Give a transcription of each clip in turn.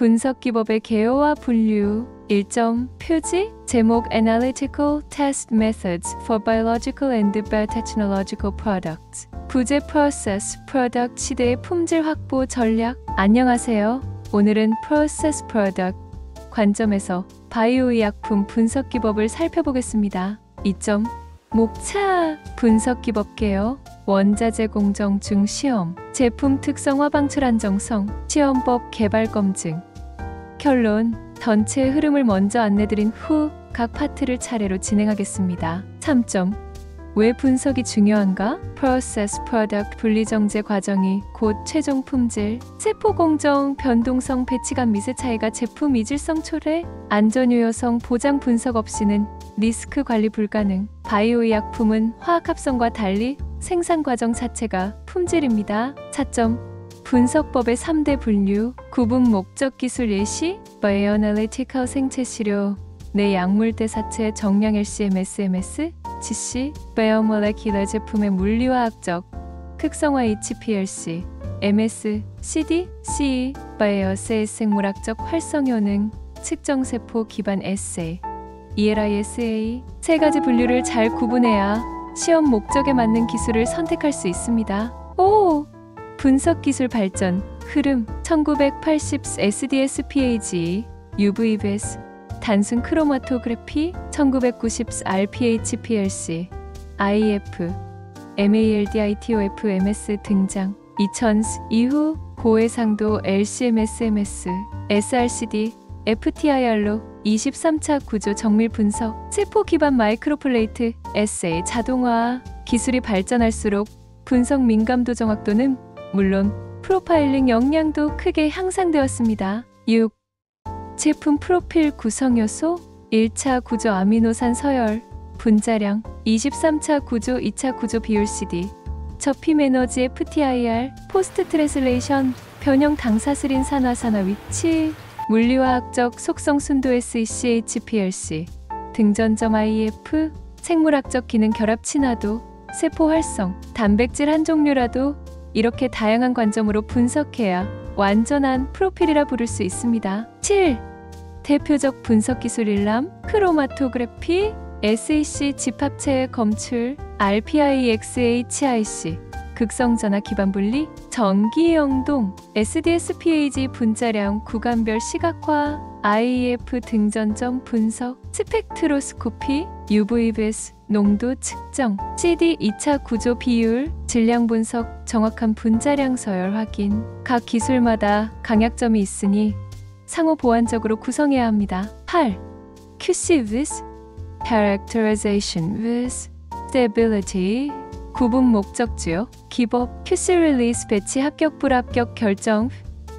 분석 기법의 개요와 분류 1점 표지 제목 Analytical Test Methods for Biological and Biotechnological Products 부제 Process Product 시대의 품질 확보 전략 안녕하세요. 오늘은 Process Product 관점에서 바이오의약품 분석 기법을 살펴보겠습니다. 2점 목차 분석 기법 개요 원자재 공정 중 시험 제품 특성화 방출 안정성 시험법 개발 검증 결론 전체 흐름을 먼저 안내드린 후 각 파트를 차례로 진행하겠습니다. 3점 왜 분석이 중요한가? Process Product 분리정제 과정이 곧 최종 품질 세포 공정, 변동성, 배치감 및의 차이가 제품 이질성 초래, 안전유효성 보장 분석 없이는 리스크 관리 불가능 바이오의약품은 화학합성과 달리 생산 과정 자체가 품질입니다. 4점 분석법의 3대 분류 구분 목적 기술 예시 바이오애널리티컬 생체 시료 내 약물 대사체 정량 LCM, SMS, GC 바이오몰레큘러 제품의 물리화학적 극성화 HPLC, MS, CD, CE 바이오세이 생물학적 활성 효능 측정세포 기반 에세이 ELISA 세 가지 분류를 잘 구분해야 시험 목적에 맞는 기술을 선택할 수 있습니다. 오! 분석 기술 발전 흐름 1980 SDS PAGE UVBS 단순 크로마토그래피 1990 RPHPLC IF MALDITOF MS 등장 2000 이후 고해상도 LCMSMS SRCD FTIR로 23차 구조 정밀 분석 세포 기반 마이크로플레이트 에세이 자동화 기술이 발전할수록 분석 민감도 정확도는 물론 프로파일링 역량도 크게 향상되었습니다. 6. 제품 프로필 구성 요소 1차 구조 아미노산 서열 분자량 23차 구조 2차 구조 비율 CD 접힘 에너지 FTIR 포스트 트랜슬레이션 변형 당사슬인 산화산화 위치 물리화학적 속성 순도 SEC HPLC 등전점 IF 생물학적 기능 결합 친화도 세포 활성 단백질 한 종류라도 이렇게 다양한 관점으로 분석해야 완전한 프로필이라 부를 수 있습니다. 7. 대표적 분석 기술 일람 크로마토그래피 SEC 집합체 검출 RPIXHIC 극성전화 기반 분리 전기영동 SDSPAG 분자량 구간별 시각화 IEF 등전점 분석 스펙트로스코피 UVBS 농도 측정 CD 2차 구조 비율 질량 분석 정확한 분자량 서열 확인 각 기술마다 강약점이 있으니 상호 보완적으로 구성해야 합니다. 8. QC with Characterization with Stability 구분 목적지요 기법 QC 릴리스 배치 합격 불합격 결정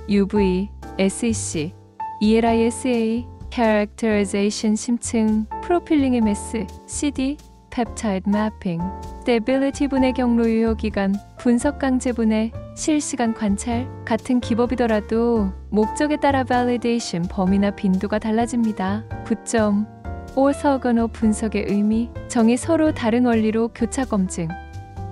UV SEC ELISA Characterization 심층 프로필링 MS CD 펩타이드 매핑 스테빌리티 분해 경로 유효 기간 분석 강제 분해 실시간 관찰 같은 기법이더라도 목적에 따라 validation 범위나 빈도가 달라집니다. 9점 오서거너 분석의 의미 정의 서로 다른 원리로 교차 검증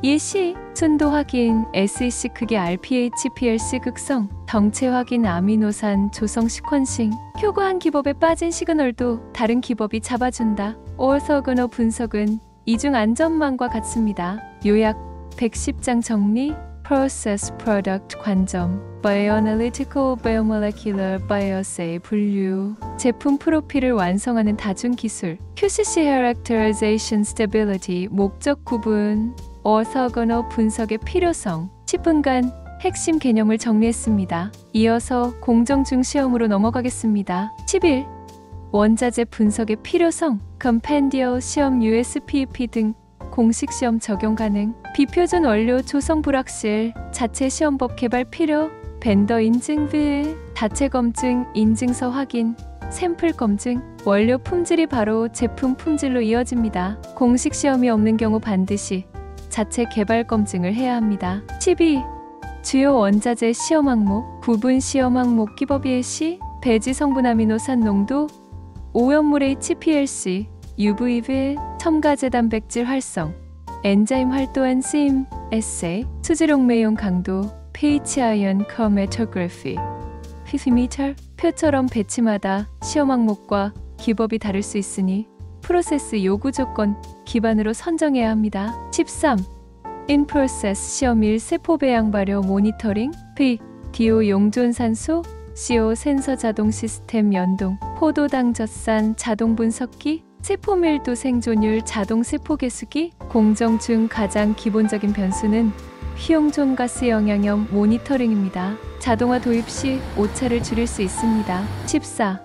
예시 순도 확인 SEC 크기 RPHPLC 극성 정체 확인 아미노산 조성 시퀀싱 효과한 기법에 빠진 시그널도 다른 기법이 잡아준다. 오서거너 분석은 이중 안전망과 같습니다. 요약 110장 정리 Process Product 관점 Bioanalytical Biomolecular Bioassay 분류 제품 프로필을 완성하는 다중기술 QCC Characterization Stability 목적 구분 어서거너 분석의 필요성 10분간 핵심 개념을 정리했습니다. 이어서 공정 중 시험으로 넘어가겠습니다. 11. 원자재 분석의 필요성 컴펜디어 시험 USPP 등 공식 시험 적용 가능 비표준 원료 조성 불확실 자체 시험법 개발 필요 벤더 인증 비 자체 검증 인증서 확인 샘플 검증 원료 품질이 바로 제품 품질로 이어집니다. 공식 시험이 없는 경우 반드시 자체 개발 검증을 해야 합니다. 12. 주요 원자재 시험 항목 구분 시험 항목 기법 예시 배지 성분 아미노산 농도 오염물 HPLC UVV 첨가제 단백질 활성 엔자임 활도 엔심 에세이 수지룡매용 강도 pH ion chromatography physimeter. 표처럼 배치마다 시험 항목과 기법이 다를 수 있으니 프로세스 요구 조건 기반으로 선정해야 합니다. 13. In-process 시험일 세포 배양 발효 모니터링. P. DO 용존산소 CO 센서 자동 시스템 연동. 포도당 젖산 자동 분석기. 세포 밀도 생존율 자동 세포 개수기. 공정 중 가장 기본적인 변수는 휘용존 가스 영향염 모니터링입니다. 자동화 도입 시 오차를 줄일 수 있습니다. 14.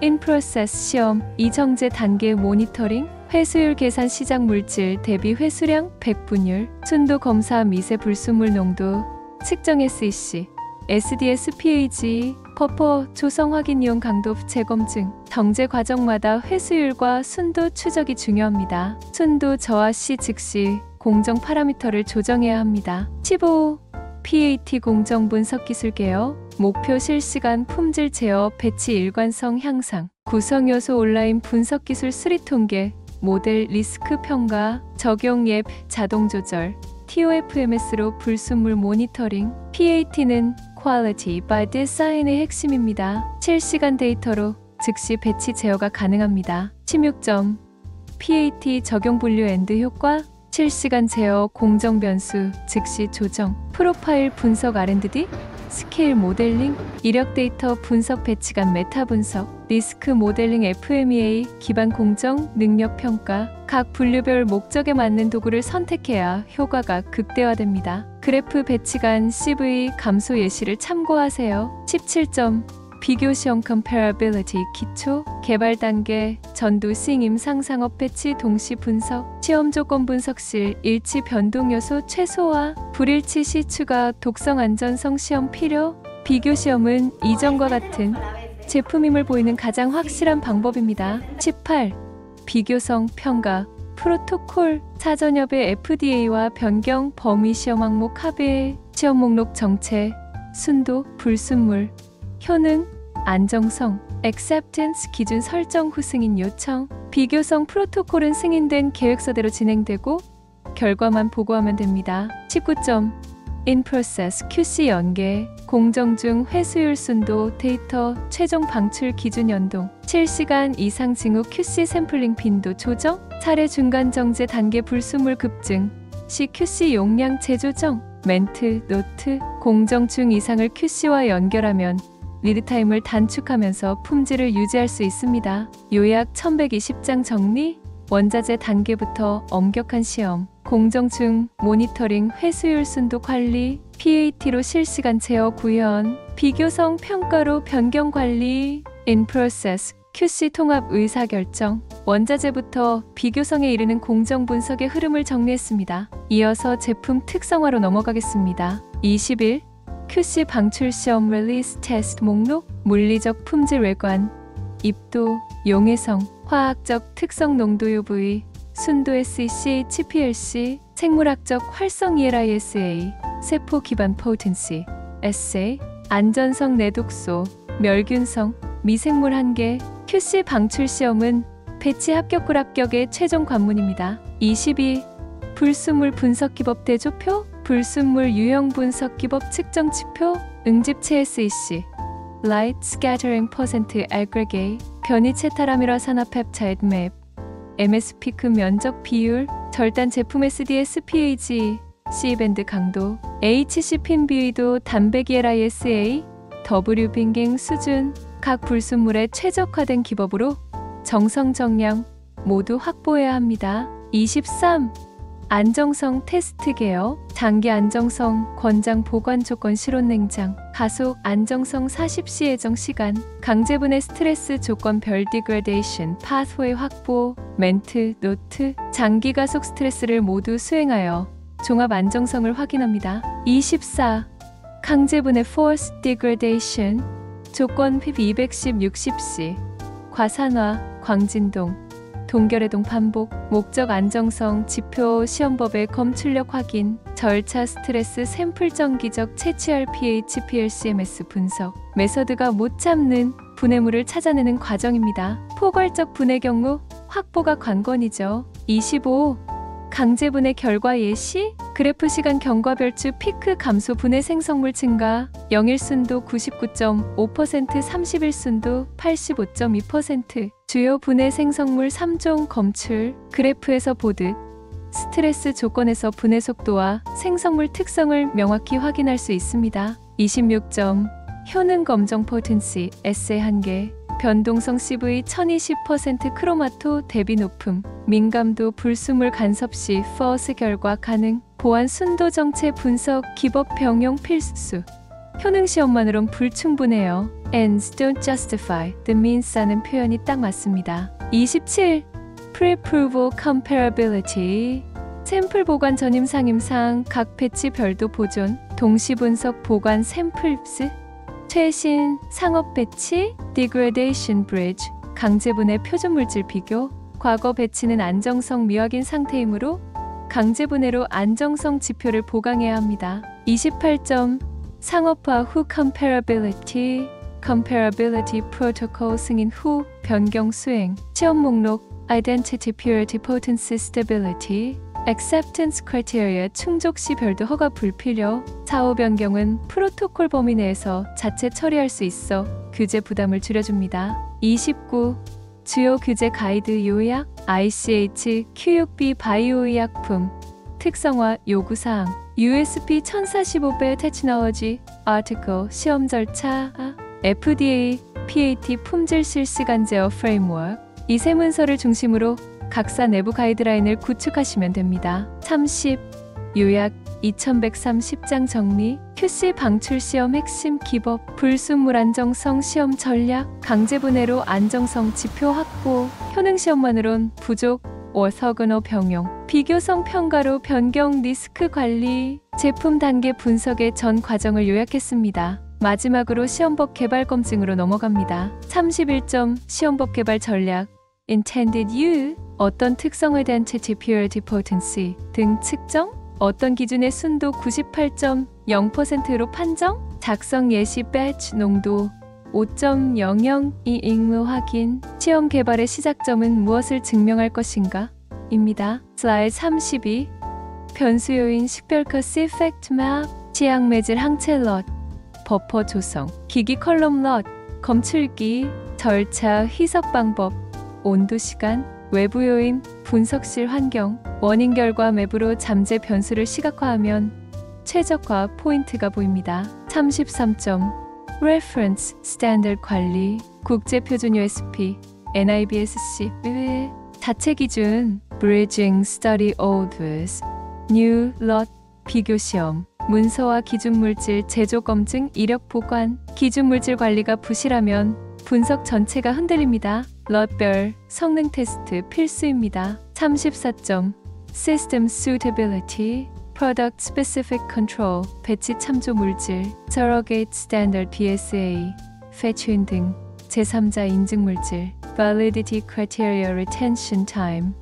In-process 시험 이정제 단계 모니터링. 회수율 계산 시작 물질 대비 회수량 100분율. 순도 검사 미세 불순물 농도 측정 SEC SDS PAG 버퍼 조성 확인 이온 강도 재검증. 정제 과정마다 회수율과 순도 추적이 중요합니다. 순도 저하 시 즉시 공정 파라미터를 조정해야 합니다. 15. PAT 공정 분석 기술 개혁. 목표 실시간 품질 제어 배치 일관성 향상. 구성 요소 온라인 분석 기술 수리 통계. 모델 리스크 평가. 적용 앱 자동 조절. TOFMS로 불순물 모니터링. PAT는 Quality by Design의 핵심입니다. 실시간 데이터로 즉시 배치 제어가 가능합니다. 16점. PAT 적용 분류 엔드 효과. 실시간 제어 공정 변수 즉시 조정. 프로파일 분석 R&D. 스케일 모델링. 이력 데이터 분석 배치간 메타 분석. 리스크 모델링 FMEA 기반 공정 능력 평가. 각 분류별 목적에 맞는 도구를 선택해야 효과가 극대화됩니다. 그래프 배치간 CV 감소 예시를 참고하세요. 17점. 비교 시험 comparability 기초. 개발 단계 전도 시행 임상 상업 배치 동시 분석. 시험 조건 분석실 일치 변동 요소 최소화. 불일치 시 추가. 독성 안전성 시험 필요. 비교 시험은 이전과 같은 제품임을 보이는 가장 확실한 방법입니다. 18. 비교성 평가 프로토콜. 사전협의 FDA와 변경 범위 시험 항목 합의. 시험 목록 정체. 순도 불순물. 효능 안정성. acceptance 기준 설정 후 승인 요청. 비교성 프로토콜은 승인된 계획서대로 진행되고 결과만 보고하면 됩니다. 19점. In-process QC 연계. 공정 중 회수율 순도 데이터 최종 방출 기준 연동. 실시간 이상 징후 QC 샘플링 빈도 조정. 사례 중간 정제 단계 불순물 급증 시 QC 용량 재조정. 멘트 노트. 공정 중 이상을 QC와 연결하면 리드타임을 단축하면서 품질을 유지할 수 있습니다. 요약 1120장 정리. 원자재 단계부터 엄격한 시험. 공정 중 모니터링 회수율 순도 관리. PAT로 실시간 제어 구현. 비교성 평가로 변경 관리. In-process QC 통합 의사결정. 원자재부터 비교성에 이르는 공정 분석의 흐름을 정리했습니다. 이어서 제품 특성화로 넘어가겠습니다. 21. QC 방출 시험 릴리스 테스트 목록. 물리적 품질 외관. 입도, 용해성, 화학적 특성 농도 UV, 순도 SEC, HPLC, 생물학적 활성 ELISA, 세포 기반 potency, assay, 안전성 내독소, 멸균성, 미생물 한계. QC 방출 시험은 배치 합격 불합격의 최종 관문입니다. 22. 불순물 분석 기법 대조표. 불순물 유형 분석 기법 측정 지표. 응집체 SEC, Light Scattering Percent Aggregate, 변이체타라미라 산화 펩타이드 맵, MS피크 면적 비율, 절단 제품 SDS PAG, C밴드 강도, HC 핀 비위도, 단백 ELISA, W 빙갱 수준. 각 불순물에 최적화된 기법으로 정성 정량 모두 확보해야 합니다. 23. 안정성 테스트 개요. 장기 안정성, 권장 보관 조건 실온 냉장, 가속 안정성 40시 예정 시간, 강제분해 스트레스 조건 별 디그레데이션 파스웨이 확보, 멘트, 노트, 장기 가속 스트레스를 모두 수행하여 종합 안정성을 확인합니다. 24. 강제분해 force degradation 조건 PIP 210 60C, 과산화, 광진동, 동결해동 반복, 목적 안정성 지표 시험법의 검출력 확인, 절차 스트레스 샘플 정기적 채취할 pH PLCMS 분석, 메서드가 못 잡는 분해물을 찾아내는 과정입니다. 포괄적 분해 경우 확보가 관건이죠. 25. 강제 분해 결과 예시, 그래프 시간 경과별주 피크 감소 분해 생성물 증가, 0일순도 99.5%, 30일순도 85.2%. 주요 분해 생성물 3종 검출. 그래프에서 보듯 스트레스 조건에서 분해 속도와 생성물 특성을 명확히 확인할 수 있습니다. 26점 효능 검정 포텐시 에세 한계. 변동성 CV 1020% 크로마토 대비 높음. 민감도 불순물 간섭 시 퍼스 결과 가능. 보안 순도 정체 분석 기법 병용 필수. 효능 시험만으론 불충분해요. Ends don't justify the means라는 표현이 딱 맞습니다. 27. Pre-approval comparability. 샘플 보관 전임 상임상 각 배치 별도 보존. 동시 분석 보관 샘플스. 최신 상업 배치 degradation bridge. 강제 분해 표준 물질 비교. 과거 배치는 안정성 미확인 상태이므로 강제 분해로 안정성 지표를 보강해야 합니다. 28점 상업화 후 comparability. comparability protocol 승인 후 변경 수행. 시험 목록 identity purity potency stability. acceptance criteria 충족 시 별도 허가 불필요. 사후 변경은 프로토콜 범위 내에서 자체 처리할 수 있어 규제 부담을 줄여줍니다. 29. 주요 규제 가이드 요약 ICH Q6B 바이오의약품 특성화 요구사항 USP 1045배 테크놀로지 아티클 시험 절차 FDA PAT 품질 실시간 제어 프레임워크 이 세 문서를 중심으로 각사 내부 가이드라인을 구축하시면 됩니다. 30. 요약 2130장 정리 QC 방출 시험 핵심 기법 불순물 안정성 시험 전략 강제 분해로 안정성 지표 확보 효능 시험만으론 부족 orthogonal 병용 비교성 평가로 변경 리스크 관리 제품 단계 분석의 전 과정을 요약했습니다. 마지막으로 시험법 개발 검증으로 넘어갑니다. 31점 시험법 개발 전략 intended use 어떤 특성에 대한 채취 purity potency 등 측정 어떤 기준의 순도 98.0%로 판정 작성 예시 batch 농도 5.00이 익루 확인 시험 개발의 시작점은 무엇을 증명할 것인가 입니다. 슬라이드 32 변수 요인 식별커 이펙트 맵 취향 매질 항체 럿 버퍼 조성 기기 컬럼 럿 검출기 절차 희석 방법 온도 시간 외부 요인 분석실 환경 원인 결과 맵으로 잠재 변수를 시각화하면 최적화 포인트가 보입니다. 33점 Reference Standard 관리 국제 표준 USP NIBSC 자체 기준 Bridging Study Old with New Lot 비교 시험 문서와 기준 물질 제조 검증 이력 보관 기준 물질 관리가 부실하면 분석 전체가 흔들립니다. 럿별 성능 테스트 필수입니다. 34점 System Suitability Product Specific Control 배치 참조 물질 Surrogate Standard BSA Fetch-in 등 제3자 인증 물질 Validity Criteria Retention Time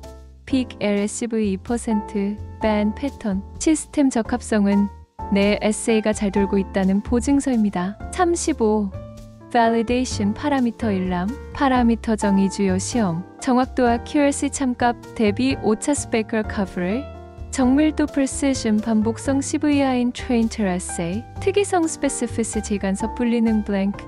Peak LSV 2% Ban Pattern 시스템 적합성은 내 SA가 잘 돌고 있다는 보증서입니다. 35. Validation 파라미터 일람 파라미터 정의 주요 시험 정확도와 QRC 참값 대비 오차 스페이컬 커버리 정밀도 precision 반복성 CVI인 train to assay 특이성 specificity 간섭 분리능 blank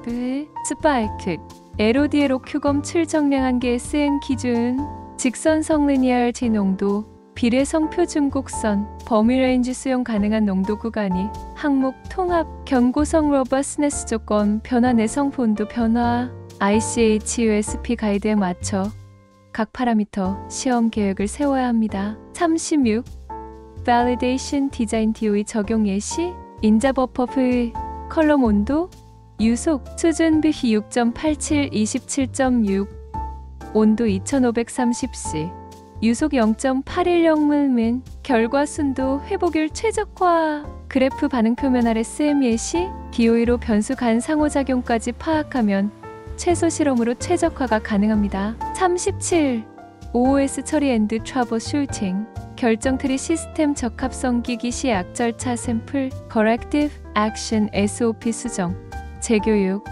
스파이크 LOD의 로큐검 7정량 한계의 수행 기준 직선성 리니어리티 농도 비례성 표준 곡선 범위 레인지 수용 가능한 농도 구간이 항목 통합 견고성 로버스네스 조건 변화 내성 본도 변화 ICH USP 가이드에 맞춰 각 파라미터 시험 계획을 세워야 합니다. 36. Validation 디자인 DOE 적용 예시 인자 버퍼 컬럼 온도 유속 수준 비히 6.87 27.6 온도 2530C 유속 0.810mm 결과 순도 회복율 최적화 그래프 반응 표면 아래 SM 예시 DOE로 변수 간 상호작용까지 파악하면 최소 실험으로 최적화가 가능합니다. 37. OOS 처리 앤드 트러블 슈팅 결정트리 시스템 적합성 기기 시 약절차 샘플 Corrective Action SOP 수정 재교육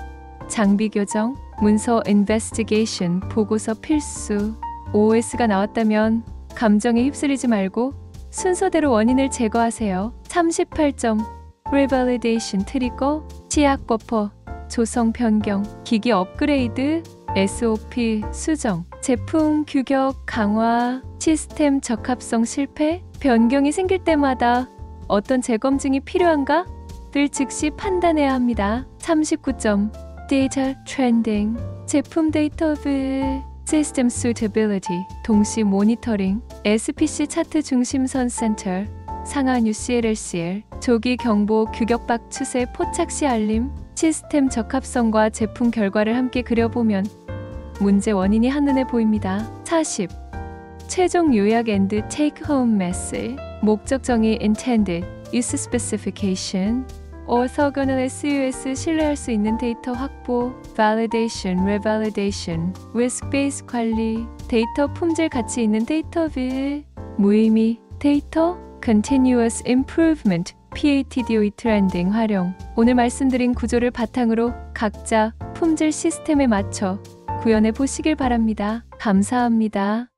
장비 교정 문서 Investigation 보고서 필수 OOS가 나왔다면 감정에 휩쓸리지 말고 순서대로 원인을 제거하세요. 38점 Revalidation 트리거 치약 버퍼, 조성 변경, 기기 업그레이드, SOP 수정, 제품 규격 강화, 시스템 적합성 실패, 변경이 생길 때마다 어떤 재검증이 필요한가?를 즉시 판단해야 합니다. 39점. Data Trending, 제품 데이터 System Suitability, 동시 모니터링, SPC 차트 중심선 센터, 상한 UCLLCL, 조기 경보 규격박 추세 포착 시 알림, 시스템 적합성과 제품 결과를 함께 그려보면 문제 원인이 한눈에 보입니다. 40. 최종 요약 and take home message, 목적 정의 intended, use specification, orthogonal SUS 신뢰할 수 있는 데이터 확보, validation, revalidation, risk-based 관리, 데이터 품질 가치 있는 데이터 무의미 데이터, continuous improvement, PATDOE 트렌딩 활용. 오늘 말씀드린 구조를 바탕으로 각자 품질 시스템에 맞춰 구현해 보시길 바랍니다. 감사합니다.